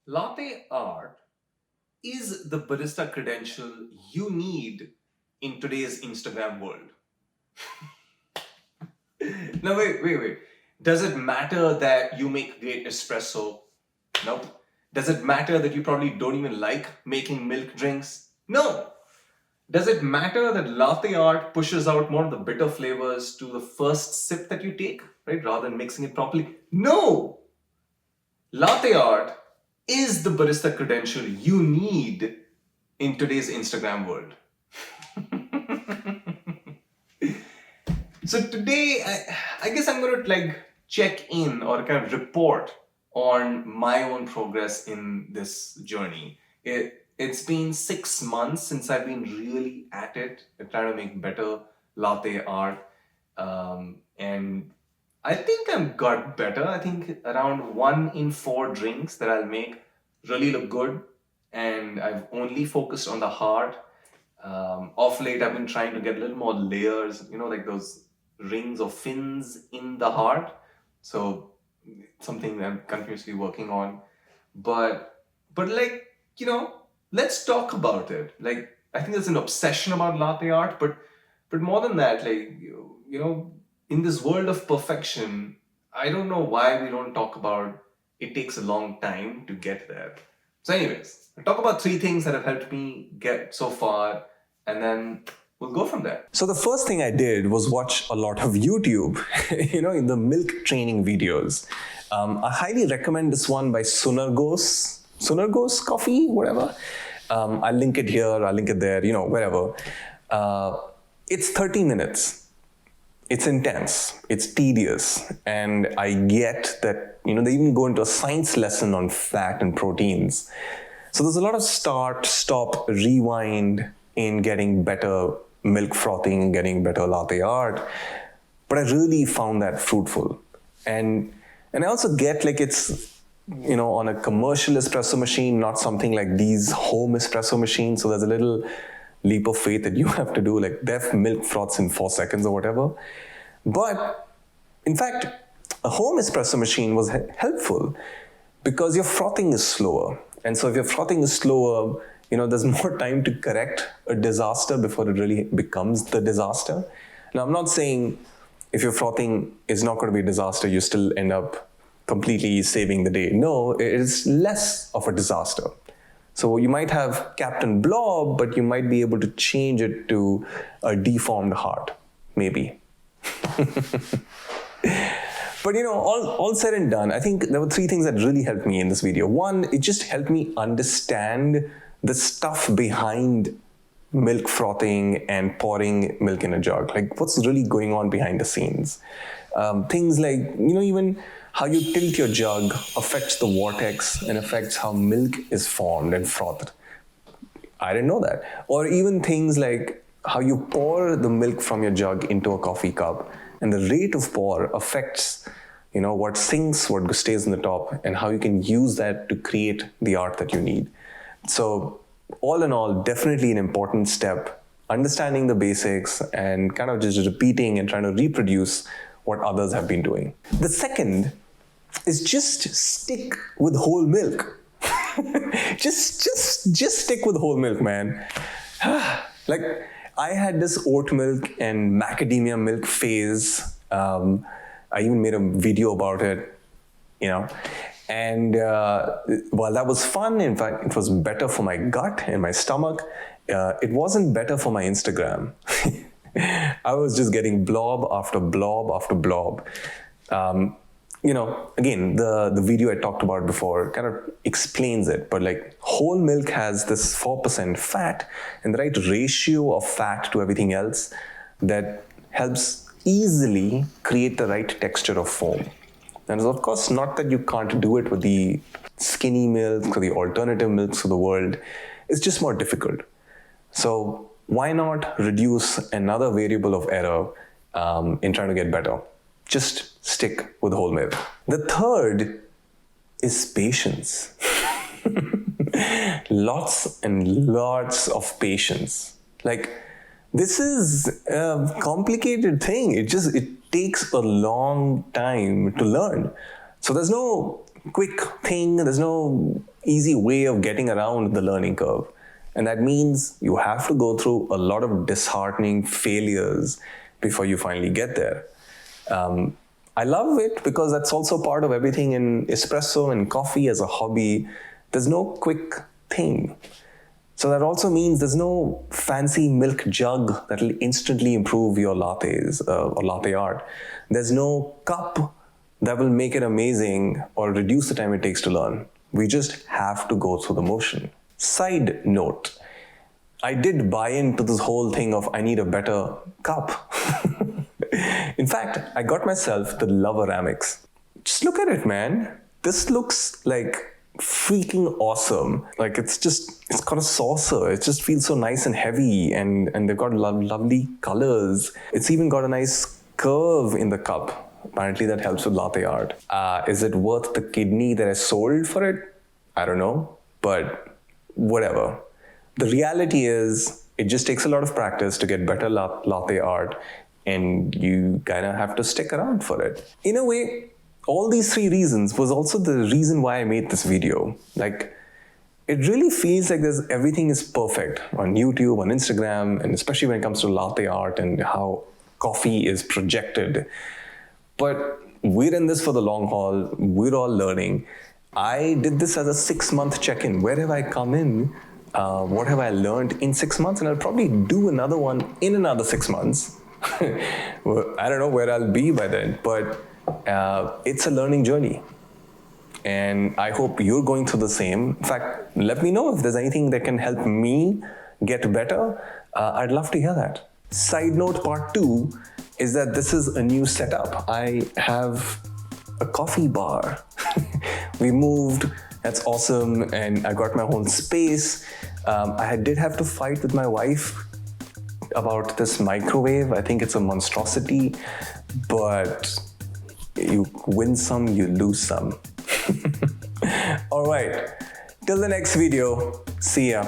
Latte art is the barista credential you need in today's Instagram world. Now, wait. Does it matter that you make great espresso? Nope. Does it matter that you probably don't even like making milk drinks? No. Does it matter that latte art pushes out more of the bitter flavors to the first sip that you take, right, rather than mixing it properly? No. Latte art is the barista credential you need in today's Instagram world. So today, I guess I'm going to check in or kind of report on my own progress in this journey. It's been 6 months since I've been really at it, trying to make better latte art. And I think I've got better. I think around 1 in 4 drinks that I'll make really look good. And I've only focused on the heart. Off late, I've been trying to get a little more layers, like those rings or fins in the heart. So something that I'm continuously working on. But let's talk about it. I think there's an obsession about latte art, but more than that, in this world of perfection, I don't know why we don't talk about it takes a long time to get there. So anyways, I'll talk about 3 things that have helped me get so far, and then we'll go from there. So the first thing I did was watch a lot of YouTube, in the milk training videos. I highly recommend this one by Sunergos coffee, whatever. I'll link it here, I'll link it there, wherever. It's 30 minutes. It's intense, it's tedious, and I get that, they even go into a science lesson on fat and proteins. So there's a lot of start, stop, rewind in getting better milk frothing, getting better latte art. But I really found that fruitful. And I also get it's, on a commercial espresso machine, not something like these home espresso machines. So there's a little leap of faith that you have to do, def milk froths in 4 seconds or whatever. But in fact, a home espresso machine was helpful because your frothing is slower. And so if your frothing is slower, there's more time to correct a disaster before it really becomes the disaster. Now, I'm not saying if your frothing is not going to be a disaster, you still end up completely saving the day. No, it's less of a disaster. So you might have Captain Blob, but you might be able to change it to a deformed heart, maybe. But all said and done, I think there were 3 things that really helped me in this video. One, it just helped me understand the stuff behind milk frothing and pouring milk in a jug. What's really going on behind the scenes. Things like, even how you tilt your jug affects the vortex and affects how milk is formed and frothed. I didn't know that. Or even things like how you pour the milk from your jug into a coffee cup, and the rate of pour affects, what sinks, what stays in the top, and how you can use that to create the art that you need. So all in all, definitely an important step, understanding the basics and kind of just repeating and trying to reproduce what others have been doing. The second is just stick with whole milk. just stick with whole milk, man. I had this oat milk and macadamia milk phase. I even made a video about it, And while that was fun, in fact, it was better for my gut and my stomach, it wasn't better for my Instagram. I was just getting blob after blob after blob. Again, the video I talked about before kind of explains it, but whole milk has this 4% fat and the right ratio of fat to everything else that helps easily create the right texture of foam. And of course, not that you can't do it with the skinny milks or the alternative milks of the world. It's just more difficult. So why not reduce another variable of error in trying to get better? Just stick with whole milk. The third is patience. Lots and lots of patience. This is a complicated thing. It takes a long time to learn. So there's no quick thing. There's no, easy way of getting around the learning curve. And that means you have to go through a lot of disheartening failures before you finally get there. I love it because that's also part of everything in espresso and coffee as a hobby. There's no quick thing. So that also means there's no fancy milk jug that will instantly improve your lattes or latte art. There's no cup that will make it amazing or reduce the time it takes to learn. We just have to go through the motion. Side note, I did buy into this whole thing of I need a better cup. In fact, I got myself the Loveramics. Just look at it, man. This looks like freaking awesome. Like it's got a saucer. It just feels so nice and heavy, and they've got lovely colors. It's even got a nice curve in the cup. Apparently that helps with latte art. Is it worth the kidney that I sold for it? I don't know, but whatever. The reality is it just takes a lot of practice to get better latte art, and you kind of have to stick around for it. In a way, all these 3 reasons was also the reason why I made this video. Like, it really feels like everything is perfect on YouTube, on Instagram, and especially when it comes to latte art and how coffee is projected. But we're in this for the long haul. We're all learning. I did this as a 6-month check-in. Where have I come in? What have I learned in 6 months? And I'll probably do another one in another 6 months. Well, I don't know where I'll be by then, but it's a learning journey. And I hope you're going through the same. In fact, let me know if there's anything that can help me get better. I'd love to hear that. Side note part 2 is that this is a new setup. I have a coffee bar. We moved, that's awesome, and I got my own space. I did have to fight with my wife about this microwave. I think it's a monstrosity, but you win some, you lose some. All right, till the next video, see ya.